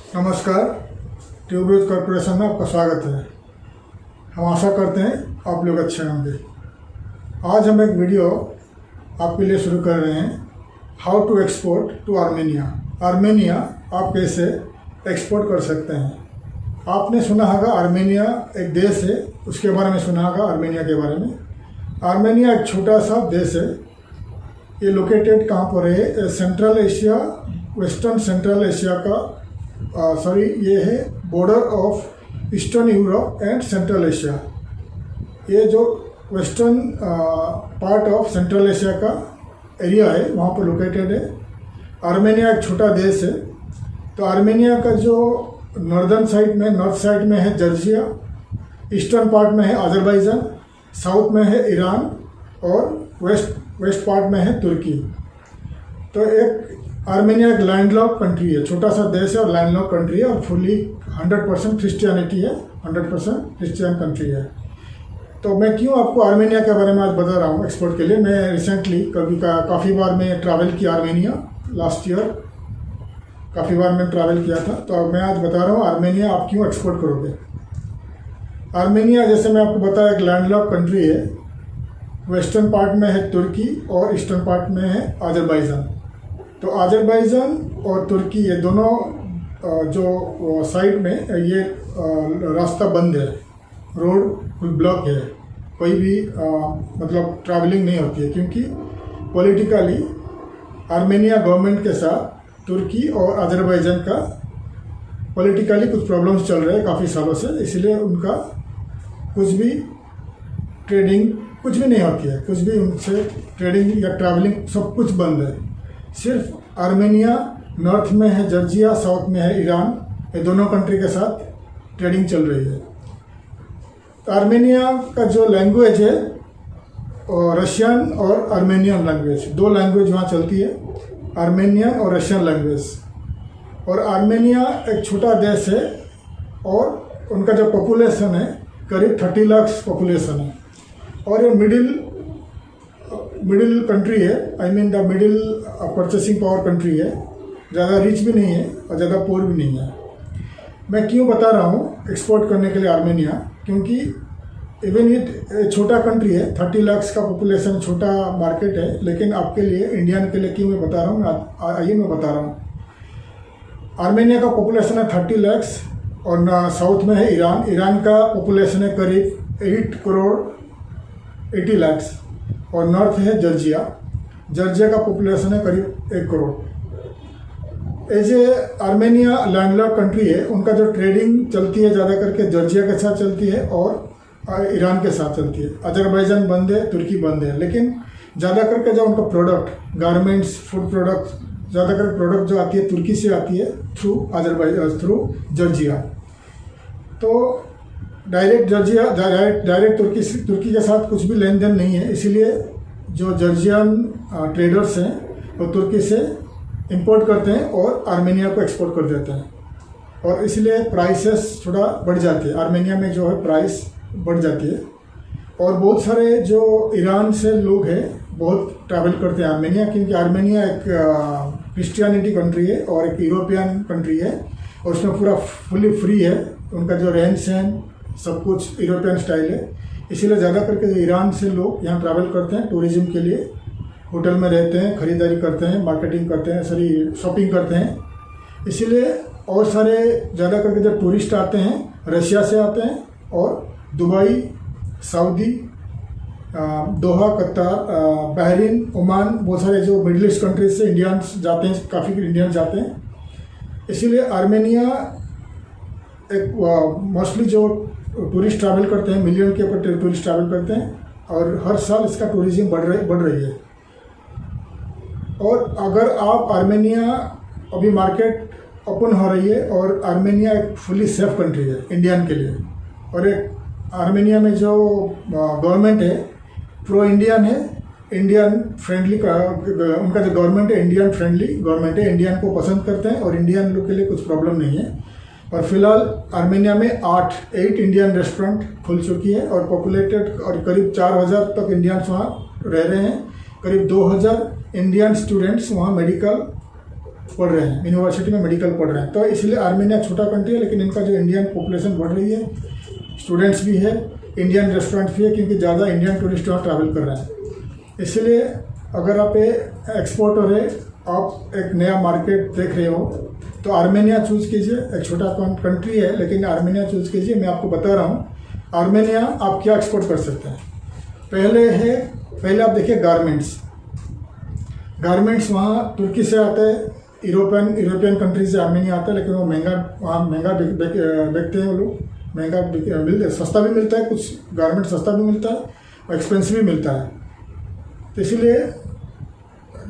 नमस्कार, tuberose corporation में आपका स्वागत है। हम आशा करते हैं आप लोग अच्छे होंगे। आज हम एक वीडियो आपके लिए शुरू कर रहे हैं, how to export to Armenia. Armenia आप कैसे एक्सपोर्ट कर सकते हैं। आपने सुना होगा आर्मेनिया एक देश है, उसके बारे में सुना होगा आर्मेनिया के बारे में। आर्मेनिया एक छोटा सा देश है। ये लोकेटेड कहाँ पर है? Central Asia, western central Asia का ये है border of eastern Europe and central Asia. ये जो western part of central Asia का एरिया है, वहाँ पर लोकेटेड है। आर्मेनिया एक छोटा देश है। तो आर्मेनिया का जो नॉर्थ साइड में है जॉर्जिया, ईस्टर्न पार्ट में है अजरबैजान, साउथ में है ईरान और वेस्ट पार्ट में है तुर्की। तो एक आर्मेनिया एक लैंडलॉक कंट्री है, छोटा सा देश है और लैंडलॉक कंट्री है और फुली 100% क्रिश्चियनिटी है, 100% क्रिश्चियन कंट्री है। तो मैं क्यों आपको आर्मेनिया के बारे में आज बता रहा हूँ एक्सपोर्ट के लिए। मैं रिसेंटली काफ़ी बार मैं ट्रैवल किया आर्मेनिया, लास्ट ईयर काफ़ी बार मैं ट्रैवल किया था। तो मैं आज बता रहा हूँ आर्मेनिया आप क्यों एक्सपोर्ट करोगे। आर्मेनिया जैसे मैं आपको बताया एक लैंडलॉक कंट्री है। वेस्टर्न पार्ट में है तुर्की और ईस्टर्न पार्ट में है अजरबैजान। तो अजरबैजान और तुर्की ये दोनों जो साइड में ये रास्ता बंद है, रोड फुल ब्लॉक है, कोई भी मतलब ट्रैवलिंग नहीं होती है, क्योंकि पॉलिटिकली आर्मेनिया गवर्नमेंट के साथ तुर्की और अजरबैजान का पॉलिटिकली कुछ प्रॉब्लम्स चल रहे हैं काफ़ी सालों से। इसलिए उनका कुछ भी ट्रेडिंग कुछ भी नहीं होती है, कुछ भी उनसे ट्रेडिंग या ट्रैवलिंग सब कुछ बंद है। सिर्फ आर्मेनिया नॉर्थ में है जॉर्जिया, साउथ में है ईरान, ये दोनों कंट्री के साथ ट्रेडिंग चल रही है। तो आर्मेनिया का जो लैंग्वेज है और रशियन और आर्मेनियन लैंग्वेज, दो लैंग्वेज वहाँ चलती है, आर्मेनियन और रशियन लैंग्वेज। और आर्मेनिया एक छोटा देश है और उनका जो पॉपुलेशन है करीब 30 लाख पॉपुलेशन है। और ये मिडिल कंट्री है, I mean the middle purchasing power country है। ज़्यादा रिच भी नहीं है और ज़्यादा पुअर भी नहीं है। मैं क्यों बता रहा हूँ एक्सपोर्ट करने के लिए आर्मेनिया, क्योंकि इवन ये छोटा कंट्री है, 30 लाख का पॉपुलेशन, छोटा मार्केट है, लेकिन आपके लिए इंडियन के लिए क्यों मैं बता रहा हूँ, आइए मैं बता रहा हूँ। आर्मेनिया का पॉपुलेशन है 30 लाख और साउथ में है ईरान। ईरान का पॉपुलेशन है करीब 8 करोड़ 80 लाख और नॉर्थ है जॉर्जिया। जॉर्जिया का पॉपुलेशन है करीब 1 crore. As a Armenia landlocked country है, उनका जो ट्रेडिंग चलती है ज़्यादा करके जॉर्जिया के साथ चलती है और ईरान के साथ चलती है। अजरबैजान बंद है, तुर्की बंद है, लेकिन ज़्यादा करके जो उनका प्रोडक्ट गारमेंट्स, फूड प्रोडक्ट, ज़्यादा करके प्रोडक्ट जो आती है तुर्की से आती है थ्रू जॉर्जिया। तो डायरेक्ट तुर्की के साथ कुछ भी लेन देन नहीं है। इसीलिए जो जॉर्जियन ट्रेडर्स हैं वो तुर्की से इंपोर्ट करते हैं और आर्मेनिया को एक्सपोर्ट कर देते हैं, और इसलिए प्राइसेस थोड़ा बढ़ जाती है। आर्मेनिया में जो है प्राइस बढ़ जाती है। और बहुत सारे जो ईरान से लोग हैं बहुत ट्रैवल करते हैं आर्मेनिया, क्योंकि आर्मेनिया एक क्रिश्चियनिटी कंट्री है और एक यूरोपियन कंट्री है और उसमें पूरा फुली फ्री है। उनका जो रहन सहन सब कुछ यूरोपियन स्टाइल है। इसीलिए ज़्यादा करके ईरान से लोग यहाँ ट्रैवल करते हैं टूरिज्म के लिए, होटल में रहते हैं, ख़रीदारी करते हैं, मार्केटिंग करते हैं, शॉपिंग करते हैं। इसीलिए और सारे ज़्यादा करके जो टूरिस्ट आते हैं रशिया से आते हैं और दुबई, सऊदी, दोहा, कतर, बहरीन, ओमान, बहुत सारे जो मिडिल ईस्ट कंट्रीज से इंडियंस जाते हैं, काफ़ी इंडियंस जाते हैं। इसीलिए आर्मेनिया एक मोस्टली जो टूरिस्ट ट्रैवल करते हैं, मिलियन के ऊपर टूरिस्ट ट्रैवल करते हैं और हर साल इसका टूरिज्म बढ़ रही है। और अगर आप आर्मेनिया अभी मार्केट ओपन हो रही है और आर्मेनिया एक फुली सेफ कंट्री है इंडियन के लिए। और एक आर्मेनिया में जो गवर्नमेंट है प्रो इंडियन है, इंडियन फ्रेंडली का उनका जो गवर्नमेंट है इंडियन फ्रेंडली गवर्नमेंट है, इंडियन को पसंद करते हैं और इंडियन लोग के लिए कुछ प्रॉब्लम नहीं है। और फिलहाल आर्मेनिया में 8 इंडियन रेस्टोरेंट खुल चुकी है और पॉपुलेटेड और करीब 4000 तक इंडियंस वहाँ रह रहे हैं। करीब 2000 इंडियन स्टूडेंट्स वहाँ मेडिकल पढ़ रहे हैं, यूनिवर्सिटी में मेडिकल पढ़ रहे हैं। तो इसलिए आर्मेनिया छोटा कंट्री है, लेकिन इनका जो इंडियन पॉपुलेशन बढ़ रही है, स्टूडेंट्स भी है, इंडियन रेस्टोरेंट भी है, क्योंकि ज़्यादा इंडियन टूरिस्ट वहाँ ट्रैवल कर रहे हैं। इसलिए अगर आप एक्सपोर्टर है, आप एक नया मार्केट देख रहे हो, तो आर्मेनिया चूज़ कीजिए। एक छोटा कंट्री है, लेकिन आर्मेनिया चूज़ कीजिए। मैं आपको बता रहा हूँ आर्मेनिया आप क्या एक्सपोर्ट कर सकते हैं। पहले आप देखिए गारमेंट्स वहाँ तुर्की से आते हैं, यूरोपियन कंट्रीज से आर्मेनिया आता है, लेकिन वो महंगा बिकते हैं। वो लोग महंगा सस्ता भी मिलता है, कुछ गारमेंट सस्ता भी मिलता है और एक्सपेंसिव भी मिलता है। तो इसलिए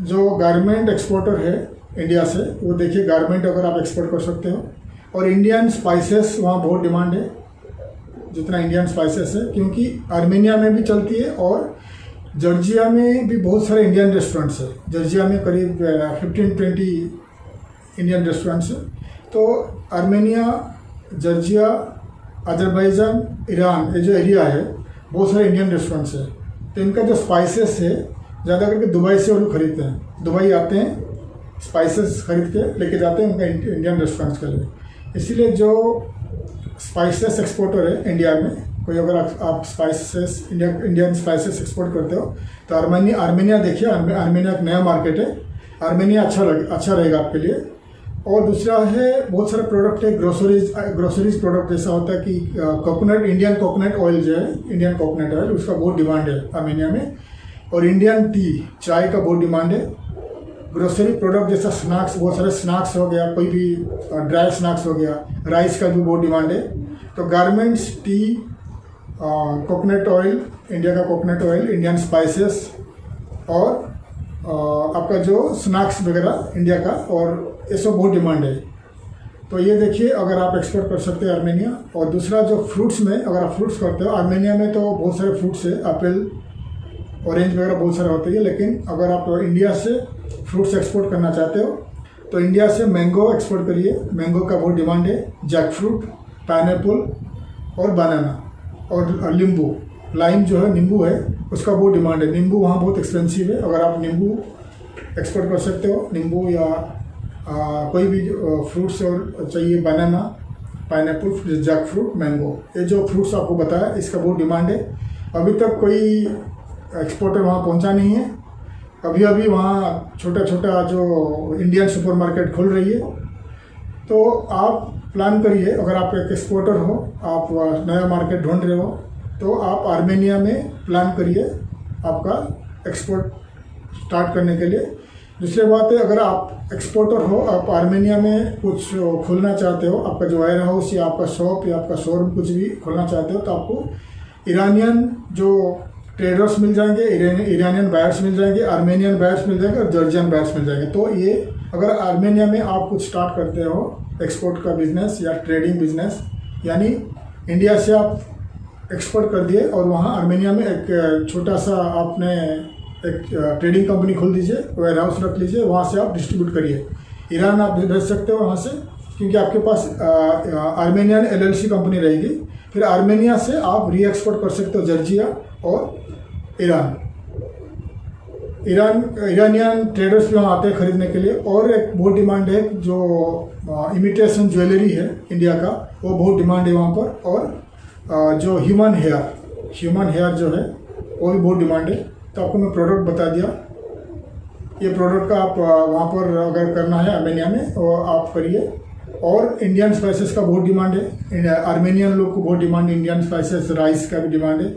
जो गारमेंट एक्सपोर्टर है इंडिया से, वो देखिए गारमेंट अगर आप एक्सपोर्ट कर सकते हो। और इंडियन स्पाइसेस वहाँ बहुत डिमांड है, जितना इंडियन स्पाइसेस है, क्योंकि आर्मेनिया में भी चलती है और जॉर्जिया में भी बहुत सारे इंडियन रेस्टोरेंट्स है। जॉर्जिया में करीब 15-20 इंडियन रेस्टोरेंट्स है। तो आर्मेनिया, जॉर्जिया, अजरबैजान, ईरान, ये जो एरिया है, बहुत सारे इंडियन रेस्टोरेंट्स है। तो इनका जो स्पाइसेस है ज़्यादा करके दुबई से वो लोग खरीदते हैं। दुबई आते हैं, स्पाइसेस खरीद के लेके जाते हैं उनका इंडियन रेस्टोरेंट्स के लिए। इसीलिए जो स्पाइसेस एक्सपोर्टर है इंडिया में, कोई अगर आप स्पाइसेस इंडियन स्पाइसेस एक्सपोर्ट करते हो, तो आर्मेनिया देखिए। आर्मेनिया एक नया मार्केट है, आर्मेनिया अच्छा रहेगा आपके लिए। और दूसरा है, बहुत सारे प्रोडक्ट है, ग्रोसरीज प्रोडक्ट जैसा होता है कि कोकोनट, इंडियन कोकोनट ऑयल जो है, इंडियन कोकोनट ऑयल, उसका बहुत डिमांड है आर्मेनिया में। और इंडियन टी, चाय का बहुत डिमांड है। ग्रोसरी प्रोडक्ट जैसा स्नैक्स, बहुत सारे स्नैक्स हो गया, कोई भी ड्राई स्नैक्स हो गया, राइस का भी बहुत डिमांड है। तो garments, T, coconut oil, India का कोकोनट ऑयल, इंडियन स्पाइसेस और आपका जो स्नैक्स वगैरह इंडिया का, और ये सब बहुत डिमांड है। तो ये देखिए, अगर आप एक्सपोर्ट कर सकते हैं आर्मेनिया। और दूसरा जो फ्रूट्स में, अगर आप फ्रूट्स करते हो, आर्मेनिया में तो बहुत सारे फ्रूट्स है, एप्पल, ऑरेंज वगैरह बहुत सारे होते हैं। लेकिन अगर आप इंडिया से फ्रूट्स एक्सपोर्ट करना चाहते हो, तो इंडिया से मैंगो एक्सपोर्ट करिए। मैंगो का बहुत डिमांड है। जैक फ्रूट, पाइनएप्पल और बनाना और नींबू, लाइम जो है, नींबू है, उसका बहुत डिमांड है। नींबू वहाँ बहुत एक्सपेंसिव है। अगर आप नींबू एक्सपोर्ट कर सकते हो, नींबू या कोई भी फ्रूट्स और चाहिए, बनाना, पाइनएप्पल, जैक फ्रूट, मैंगो, ये जो फ्रूट्स आपको बताया, इसका बहुत डिमांड है। अभी तक कोई एक्सपोर्टर वहाँ पहुँचा नहीं है। अभी वहाँ छोटा जो इंडियन सुपरमार्केट खुल रही है। तो आप प्लान करिए, अगर आप एक एक्सपोर्टर हो, आप नया मार्केट ढूंढ रहे हो, तो आप आर्मेनिया में प्लान करिए आपका एक्सपोर्ट स्टार्ट करने के लिए। दूसरी बात है, अगर आप एक्सपोर्टर हो, आप आर्मेनिया में कुछ खोलना चाहते हो, आपका जो वेयर हाउस या आपका शॉप या आपका शोरूम कुछ भी खोलना चाहते हो, तो आपको ईरानियन जो ट्रेडर्स मिल जाएंगे, ईरानियन बायर्स मिल जाएंगे, आर्मेनियन बायर्स मिल जाएंगे और जॉर्जियन बायर्स मिल जाएंगे। तो ये अगर आर्मेनिया में आप कुछ स्टार्ट करते हो एक्सपोर्ट का बिजनेस या ट्रेडिंग बिजनेस, यानी इंडिया से आप एक्सपोर्ट कर दिए और वहाँ आर्मेनिया में एक छोटा सा आपने एक ट्रेडिंग कंपनी खोल दीजिए, वेयर हाउस रख लीजिए, वहाँ से आप डिस्ट्रीब्यूट करिए। ईरान आप भेज सकते हो वहाँ से, क्योंकि आपके पास आर्मेनियन LLC कंपनी रहेगी। फिर आर्मेनिया से आप री एक्सपोर्ट कर सकते हो जॉर्जिया और ईरानियन ट्रेडर्स भी वहाँ आते हैं खरीदने के लिए। और एक बहुत डिमांड है, जो इमिटेशन ज्वेलरी है इंडिया का, वो बहुत डिमांड है वहाँ पर। और जो ह्यूमन हेयर जो है, वो भी बहुत डिमांड है। तो आपको मैं प्रोडक्ट बता दिया। ये प्रोडक्ट का आप वहाँ पर अगर करना है आर्मेनिया में, वो आप करिए। और इंडियन स्पाइसेस का बहुत डिमांड है, आर्मेनियन लोग को बहुत डिमांड है इंडियन स्पाइसेस, राइस का भी डिमांड है।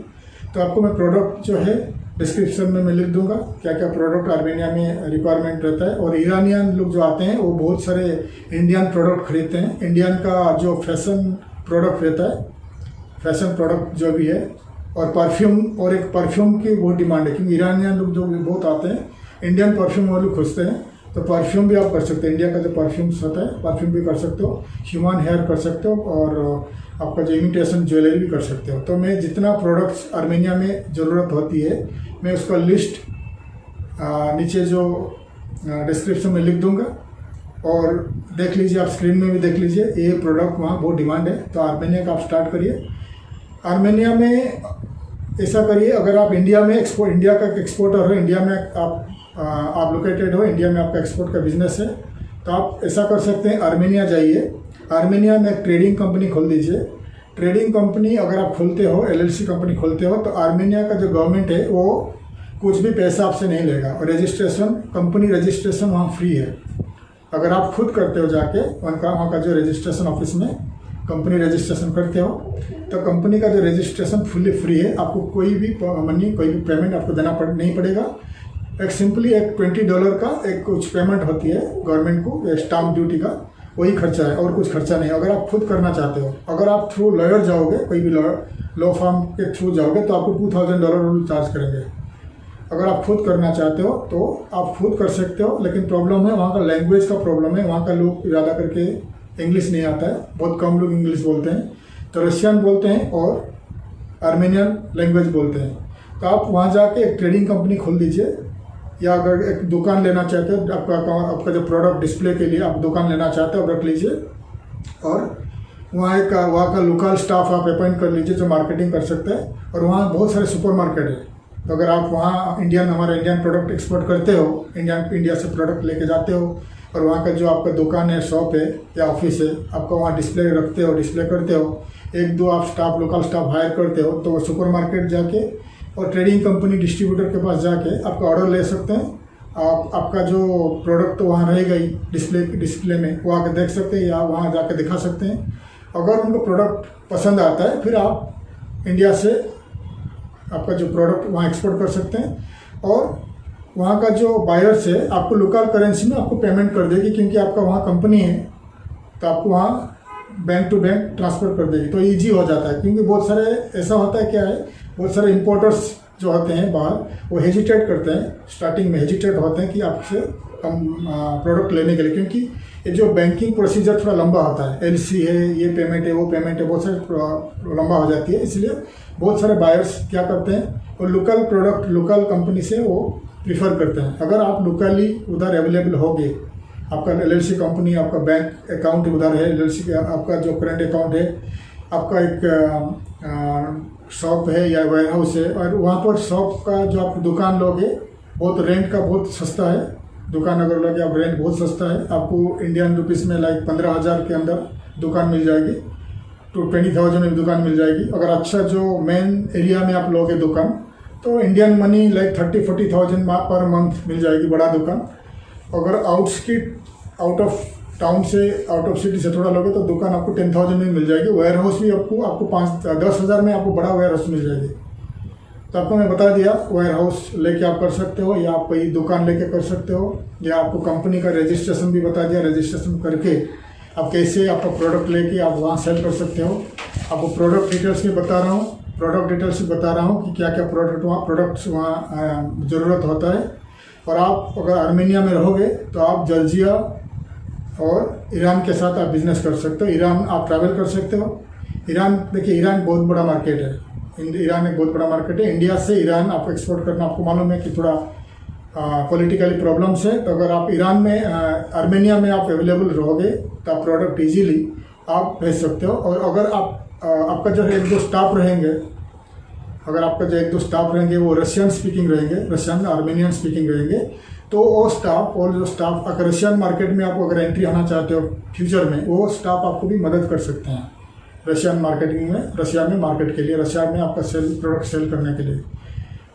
तो आपको मैं प्रोडक्ट जो है डिस्क्रिप्शन में मैं लिख दूंगा, क्या क्या प्रोडक्ट आर्मेनिया में रिक्वायरमेंट रहता है। और ईरानियन लोग जो आते हैं, वो बहुत सारे इंडियन प्रोडक्ट खरीदते हैं। इंडियन का जो फैशन प्रोडक्ट रहता है, फैशन प्रोडक्ट जो भी है, और परफ्यूम, और एक परफ्यूम की बहुत डिमांड है, क्योंकि ईरानियन लोग जो बहुत आते हैं, इंडियन परफ्यूम वो लोग खोजते हैं। तो परफ्यूम भी आप कर सकते हैं, इंडिया का जो परफ्यूम्स होता है, परफ्यूम भी कर सकते हो, ह्यूमन हेयर कर सकते हो, और आपका जो इमिटेशन ज्वेलरी भी कर सकते हो। तो मैं जितना प्रोडक्ट्स आर्मेनिया में ज़रूरत होती है, मैं उसका लिस्ट नीचे जो डिस्क्रिप्शन में लिख दूंगा, और देख लीजिए, आप स्क्रीन में भी देख लीजिए, ये प्रोडक्ट वहाँ बहुत डिमांड है। तो आर्मेनिया का आप स्टार्ट करिए। आर्मेनिया में ऐसा करिए, अगर आप इंडिया में इंडिया का एक्सपोर्टर हो, इंडिया में आप लोकेटेड हो, इंडिया में आपका एक्सपोर्ट का बिजनेस है, तो आप ऐसा कर सकते हैं, आर्मेनिया जाइए, आर्मेनिया में एक ट्रेडिंग कंपनी खोल दीजिए। ट्रेडिंग कंपनी अगर आप खोलते हो, एलएलसी कंपनी खोलते हो, तो आर्मेनिया का जो गवर्नमेंट है वो कुछ भी पैसा आपसे नहीं लेगा, और रजिस्ट्रेशन, कंपनी रजिस्ट्रेशन वहाँ फ्री है। अगर आप खुद करते हो जाके वहाँ का जो रजिस्ट्रेशन ऑफिस में कंपनी रजिस्ट्रेशन करते हो, तो कंपनी का जो रजिस्ट्रेशन फुल्ली फ्री है, आपको कोई भी मनी, कोई भी पेमेंट आपको देना नहीं पड़ेगा। एक सिंपली एक $20 का एक कुछ पेमेंट होती है गवर्नमेंट को, स्टाम्प ड्यूटी का, वही खर्चा है और कुछ खर्चा नहीं। अगर आप खुद करना चाहते हो, अगर आप थ्रू लॉयर जाओगे, कोई भी लॉ फर्म के थ्रू जाओगे, तो आपको $2000 चार्ज करेंगे। अगर आप खुद करना चाहते हो तो आप खुद कर सकते हो, लेकिन प्रॉब्लम है वहाँ का लैंग्वेज का प्रॉब्लम है। वहाँ का लोग ज़्यादा करके इंग्लिश नहीं आता है, बहुत कम लोग इंग्लिश बोलते हैं, तो रशियन बोलते हैं और आर्मेनियन लैंग्वेज बोलते हैं। तो आप वहाँ जाके एक ट्रेडिंग कंपनी खोल दीजिए, या अगर एक दुकान लेना चाहते हो, आपका जो प्रोडक्ट डिस्प्ले के लिए आप दुकान लेना चाहते हो, रख लीजिए, और वहाँ का लोकल स्टाफ आप अपॉइंट कर लीजिए जो मार्केटिंग कर सकता है। और वहाँ बहुत सारे सुपर मार्केट है, तो अगर आप वहाँ हमारा इंडियन प्रोडक्ट एक्सपोर्ट करते हो, इंडिया से प्रोडक्ट लेके जाते हो, और वहाँ का जो आपका दुकान है, शॉप है या ऑफिस है, आपका वहाँ डिस्प्ले रखते हो, डिस्प्ले करते हो, 1-2 आप स्टाफ, लोकल स्टाफ हायर करते हो, तो वो सुपर मार्केट जाके और ट्रेडिंग कंपनी डिस्ट्रीब्यूटर के पास जाके आपका ऑर्डर ले सकते हैं। आपका जो प्रोडक्ट तो वहाँ रहेगा ही डिस्प्ले में, वो आके देख सकते हैं या वहाँ जाके दिखा सकते हैं। अगर उनको प्रोडक्ट पसंद आता है, फिर आप इंडिया से आपका जो प्रोडक्ट वहाँ एक्सपोर्ट कर सकते हैं, और वहाँ का जो बायर्स है आपको लोकल करेंसी में आपको पेमेंट कर देगी, क्योंकि आपका वहाँ कंपनी है, तो आपको वहाँ बैंक टू बैंक ट्रांसफ़र कर देगी, तो ईजी हो जाता है। क्योंकि बहुत सारे ऐसा होता है, क्या है, बहुत सारे इंपोर्टर्स जो होते हैं बाहर, वो हेजिटेट करते हैं, स्टार्टिंग में हेजिटेट होते हैं कि आपसे प्रोडक्ट लेने के लिए, क्योंकि ये जो बैंकिंग प्रोसीजर थोड़ा लंबा होता है, एलसी है, ये पेमेंट है, वो पेमेंट है, बहुत सारे लंबा हो जाती है। इसलिए बहुत सारे बायर्स क्या करते हैं, वो लोकल प्रोडक्ट लोकल कंपनी से वो प्रीफर करते हैं। अगर आप लोकली उधर अवेलेबल होगे, आपका एलएलसी कंपनी, आपका बैंक अकाउंट उधर है, एलएलसी का आपका जो करंट अकाउंट है, आपका एक शॉप है या वेयर हाउस है, और वहाँ पर शॉप का जो आप दुकान लोगे, बहुत रेंट का बहुत सस्ता है, दुकान अगर लोगे आप रेंट बहुत सस्ता है, आपको इंडियन रुपीज़ में लाइक 15,000 के अंदर दुकान मिल जाएगी, तो 20,000 में दुकान मिल जाएगी। अगर अच्छा जो मेन एरिया में आप लोगे दुकान, तो Indian money like 30-40,000 per month मिल जाएगी बड़ा दुकान। अगर आउट ऑफ टाउन से, आउट ऑफ सिटी से थोड़ा लोगे, तो दुकान आपको 10,000 में मिल जाएगी। वेयर हाउस भी आपको 5-10,000 में आपको बड़ा वेयर हाउस मिल जाएगी। तो आपको मैं बता दिया, वेयर हाउस लेके आप कर सकते हो, या आप कोई दुकान लेके कर सकते हो, या आपको कंपनी का रजिस्ट्रेशन भी बता दिया, रजिस्ट्रेशन करके आप कैसे आपका प्रोडक्ट लेके आप वहाँ सेल कर सकते हो। आपको प्रोडक्ट डिटेल्स भी बता रहा हूँ, कि क्या क्या प्रोडक्ट्स वहाँ ज़रूरत होता है। और आप अगर आर्मेनिया में रहोगे, तो आप जॉर्जिया और ईरान के साथ आप बिज़नेस कर सकते हो। ईरान आप ट्रैवल कर सकते हो। ईरान, देखिए, ईरान बहुत बड़ा मार्केट है, ईरान एक बहुत बड़ा मार्केट है। इंडिया से ईरान आप एक्सपोर्ट करना, आपको मालूम है कि थोड़ा पॉलिटिकली प्रॉब्लम्स है, तो अगर आप ईरान में, आर्मेनिया में आप अवेलेबल रहोगे, तो आप प्रोडक्ट इजीली आप भेज सकते हो। और अगर आपका जो है 1-2 स्टाफ रहेंगे, अगर आपका जो 1-2 स्टाफ रहेंगे वो रशियन स्पीकिंग रहेंगे, रशियन आर्मेनियन स्पीकिंग रहेंगे, तो वो स्टाफ, और जो स्टाफ अगर रशियन मार्केट में आप अगर एंट्री आना चाहते हो फ्यूचर में, वो स्टाफ आपको भी मदद कर सकते हैं रशियन मार्केटिंग में, रशिया में मार्केट के लिए, रशिया में आपका प्रोडक्ट सेल करने के लिए।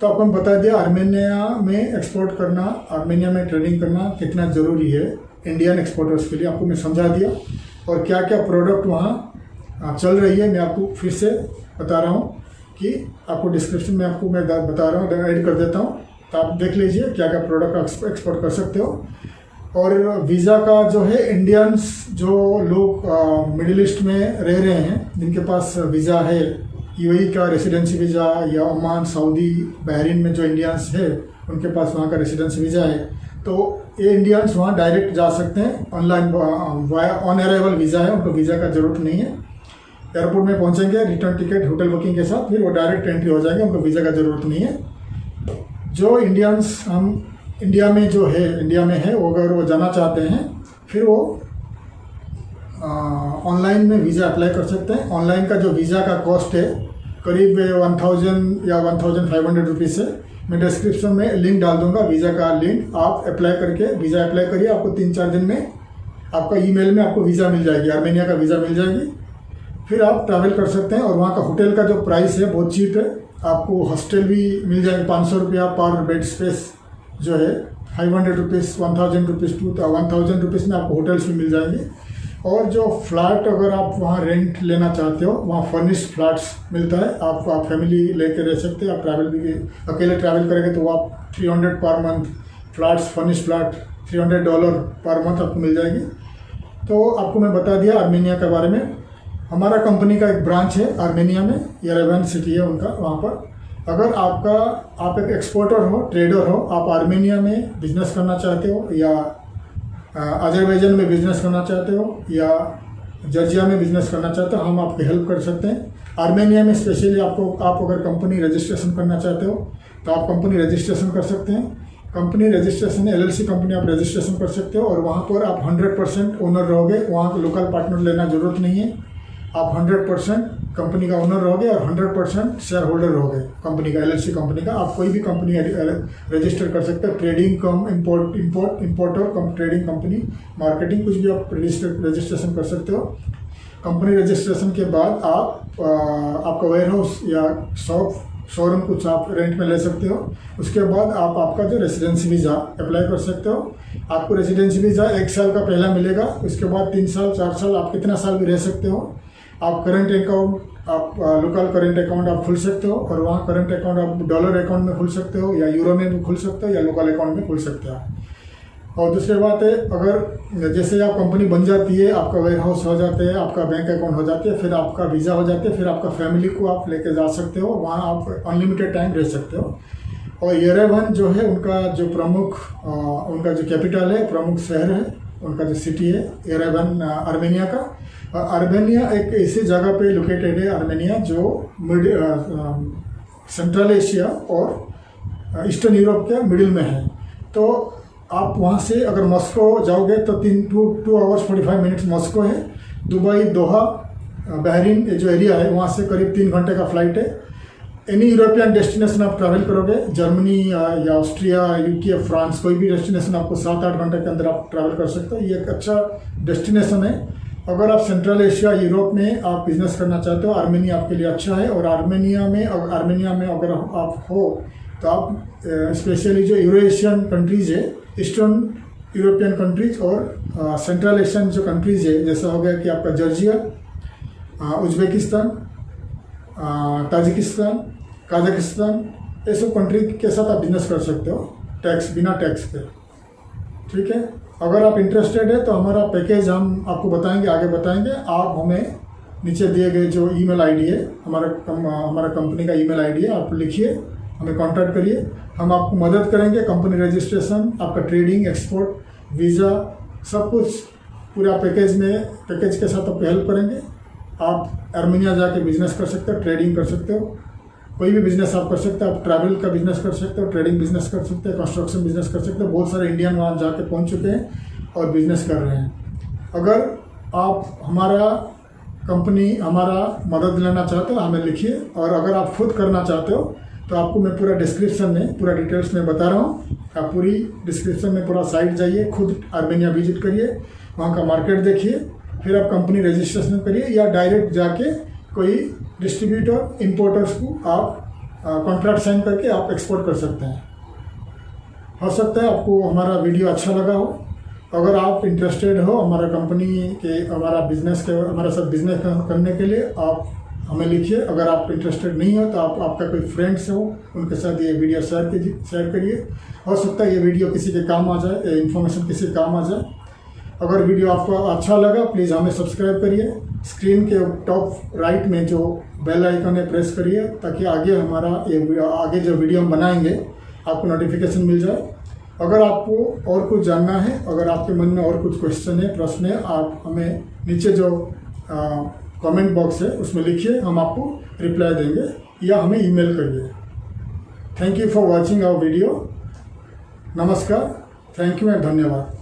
तो आपको हम बता दिया आर्मेनिया में एक्सपोर्ट करना, आर्मेनिया में ट्रेडिंग करना कितना ज़रूरी है इंडियन एक्सपोर्टर्स के लिए, आपको मैं समझा दिया। और क्या क्या प्रोडक्ट वहाँ चल रही है, मैं आपको फिर से बता रहा हूँ, कि आपको डिस्क्रिप्शन में आपको मैं बता रहा हूँ, ऐड कर देता हूँ, तो आप देख लीजिए क्या क्या प्रोडक्ट एक्सपोर्ट कर सकते हो। और वीज़ा का जो है, इंडियंस जो लोग मिडिल ईस्ट में रह रहे हैं, जिनके पास वीज़ा है, यूएई का रेसिडेंसी वीज़ा, या ओमान, सऊदी, बहरीन में जो इंडियंस है उनके पास वहाँ का रेसिडेंसी वीज़ा है, तो ये इंडियंस वहाँ डायरेक्ट जा सकते हैं। ऑनलाइन ऑन अराइवल वीज़ा है, उनको वीज़ा का ज़रूरत नहीं है। एयरपोर्ट में पहुँचेंगे, रिटर्न टिकट, होटल बुकिंग के साथ, फिर वो डायरेक्ट एंट्री हो जाएंगे, उनको वीज़ा का ज़रूरत नहीं है। जो इंडियंस हम इंडिया में जो है, इंडिया में है, वो अगर वो जाना चाहते हैं, फिर वो ऑनलाइन में वीज़ा अप्लाई कर सकते हैं। ऑनलाइन का जो वीज़ा का कॉस्ट है करीब 1,000 या 1,500 रुपीज़ है। मैं डिस्क्रिप्शन में लिंक डाल दूंगा, वीज़ा का लिंक, आप अप्लाई करके वीज़ा अप्लाई करिए, आपको 3-4 दिन में आपका ईमेल में आपको वीज़ा मिल जाएगी, आर्मेनिया का वीज़ा मिल जाएगी। फिर आप ट्रैवल कर सकते हैं। और वहाँ का होटल का जो प्राइस है बहुत चीप है, आपको हॉस्टल भी मिल जाएंगे 500 रुपया पर बेड स्पेस जो है, 500 रुपीज़, 1000 रुपीज़ टू 1000 रुपीज़ में आपको होटल्स भी मिल जाएंगे। और जो फ्लैट अगर आप वहाँ रेंट लेना चाहते हो, वहाँ फर्निश्ड फ्लैट्स मिलता है, आप फैमिली लेके रह सकते हैं। आप ट्रैवल भी अकेले ट्रैवल करेंगे तो आप 300 per month flats, furnished flat $300 per month आपको मिल जाएगी। तो आपको मैं बता दिया आर्मेनिया के बारे में। हमारा कंपनी का एक ब्रांच है आर्मेनिया में, येरेवन सिटी है उनका, वहाँ पर। अगर आप एक एक्सपोर्टर हो, ट्रेडर हो, आप आर्मेनिया में बिजनेस करना चाहते हो या अजरबैजान में बिजनेस करना चाहते हो या जॉर्जिया में बिजनेस करना चाहते हो, हम आपकी हेल्प कर सकते हैं। आर्मेनिया में स्पेशली आप अगर कंपनी रजिस्ट्रेशन करना चाहते हो तो आप कंपनी रजिस्ट्रेशन कर सकते हैं। कंपनी रजिस्ट्रेशन LLC कंपनी आप रजिस्ट्रेशन कर सकते हो और वहाँ पर आप 100% ओनर रहोगे। वहाँ लोकल पार्टनर लेना जरूरत नहीं है। आप 100% कंपनी का ओनर रहोगे और 100% शेयर होल्डर रहोगे कंपनी का, LLC कंपनी का। आप कोई भी कंपनी रजिस्टर कर सकते हो, ट्रेडिंग कम इम्पोर्टर कम ट्रेडिंग कंपनी, मार्केटिंग, कुछ भी आप रजिस्ट्रेशन कर सकते हो। कंपनी रजिस्ट्रेशन के बाद आपका वेयर हाउस या शोरूम कुछ आप रेंट में ले सकते हो। उसके बाद आपका जो रेसिडेंसी वीज़ा अप्लाई कर सकते हो। आपको रेसिडेंसी वीज़ा 1 साल का पहला मिलेगा, उसके बाद 3 साल 4 साल आप कितना साल भी रह सकते हो। आप करंट अकाउंट, आप लोकल करंट अकाउंट आप खुल सकते हो और वहाँ करंट अकाउंट आप डॉलर अकाउंट में खुल सकते हो या यूरो में भी खुल सकते हो या लोकल अकाउंट में खुल सकते हो। और दूसरी बात है, अगर जैसे आप कंपनी बन जाती है, आपका वेयर हाउस हो जाते हैं, आपका बैंक अकाउंट हो जाते हैं, फिर आपका वीज़ा हो जाते हैं, फिर आपका फैमिली को आप लेके जा सकते हो, वहाँ आप अनलिमिटेड टाइम रह सकते हो। और येरेवन जो है उनका जो प्रमुख उनका जो कैपिटल है, प्रमुख शहर है, उनका जो सिटी है येरेवन आर्मेनिया का। आर्मेनिया एक ऐसी जगह पे लोकेटेड है, आर्मेनिया जो सेंट्रल एशिया और ईस्टर्न यूरोप के मिडिल में है। तो आप वहाँ से अगर मॉस्को जाओगे तो 2 आवर्स 45 मिनट्स मॉस्को है। दुबई, दोहा, बहरीन जो एरिया है वहाँ से करीब 3 घंटे का फ्लाइट है। एनी यूरोपियन डेस्टिनेशन आप ट्रैवल करोगे, जर्मनी या ऑस्ट्रिया, UK, फ्रांस, कोई भी डेस्टिनेशन आपको 7-8 घंटे के अंदर आप ट्रैवल कर सकते हो। ये एक अच्छा डेस्टिनेशन है। अगर आप सेंट्रल एशिया, यूरोप में आप बिजनेस करना चाहते हो, आर्मेनिया आपके लिए अच्छा है। और आर्मेनिया में अगर आप हो तो आप स्पेशली जो यूरोएशियन कंट्रीज़ है, ईस्टर्न यूरोपियन कंट्रीज और सेंट्रल एशियन जो कंट्रीज़ है, जैसा हो गया कि आपका जॉर्जिया, उज्बेकिस्तान, ताजिकिस्तान, कजाकिस्तान, ये सब कंट्री के साथ आप बिजनेस कर सकते हो बिना टैक्स के। ठीक है, अगर आप इंटरेस्टेड है तो हमारा पैकेज हम आपको बताएंगे, आगे बताएंगे। आप हमें नीचे दिए गए जो ईमेल आईडी है, हमारा कंपनी का ईमेल आईडी है, आप लिखिए, हमें कांटेक्ट करिए। हम आपको मदद करेंगे, कंपनी रजिस्ट्रेशन, आपका ट्रेडिंग, एक्सपोर्ट, वीज़ा, सब कुछ पूरा पैकेज के साथ आपको हेल्प करेंगे। आप आर्मेनिया जाके बिजनेस कर सकते हो, ट्रेडिंग कर सकते हो, कोई भी बिजनेस आप कर सकते हो। आप ट्रैवल का बिजनेस कर सकते हो, ट्रेडिंग बिजनेस कर सकते हो, कंस्ट्रक्शन बिजनेस कर सकते हो। बहुत सारे इंडियन वहाँ जाके पहुँच चुके हैं और बिजनेस कर रहे हैं। अगर आप हमारा मदद लेना चाहते हो, हमें लिखिए। और अगर आप खुद करना चाहते हो तो आपको मैं पूरा डिस्क्रिप्शन में पूरा डिटेल्स में बता रहा हूँ। आप पूरी डिस्क्रिप्शन में पूरा साइट जाइए, खुद आर्मेनिया विजिट करिए, वहाँ का मार्केट देखिए, फिर आप कंपनी रजिस्ट्रेशन करिए या डायरेक्ट जाके कोई डिस्ट्रीब्यूटर, इंपोर्टर्स को आप कॉन्ट्रैक्ट साइन करके आप एक्सपोर्ट कर सकते हैं। हो सकता है आपको हमारा वीडियो अच्छा लगा हो। अगर आप इंटरेस्टेड हो हमारा साथ बिजनेस करने के लिए, आप हमें लिखिए। अगर आप इंटरेस्टेड नहीं हो तो आपका कोई फ्रेंड्स हो, उनके साथ ये वीडियो शेयर करिए। हो सकता है ये वीडियो किसी के काम आ जाए, इन्फॉर्मेशन किसी के काम आ जाए। अगर वीडियो आपको अच्छा लगा प्लीज़ हमें सब्सक्राइब करिए। स्क्रीन के टॉप राइट में जो बेल आइकन है प्रेस करिए, ताकि आगे जो वीडियो हम बनाएंगे आपको नोटिफिकेशन मिल जाए। अगर आपको और कुछ जानना है, अगर आपके मन में और कुछ क्वेश्चन है, प्रश्न है, आप हमें नीचे जो कमेंट बॉक्स है उसमें लिखिए, हम आपको रिप्लाई देंगे, या हमें ईमेल करिए। Thank you for watching our video. नमस्कार, थैंक यू एंड धन्यवाद।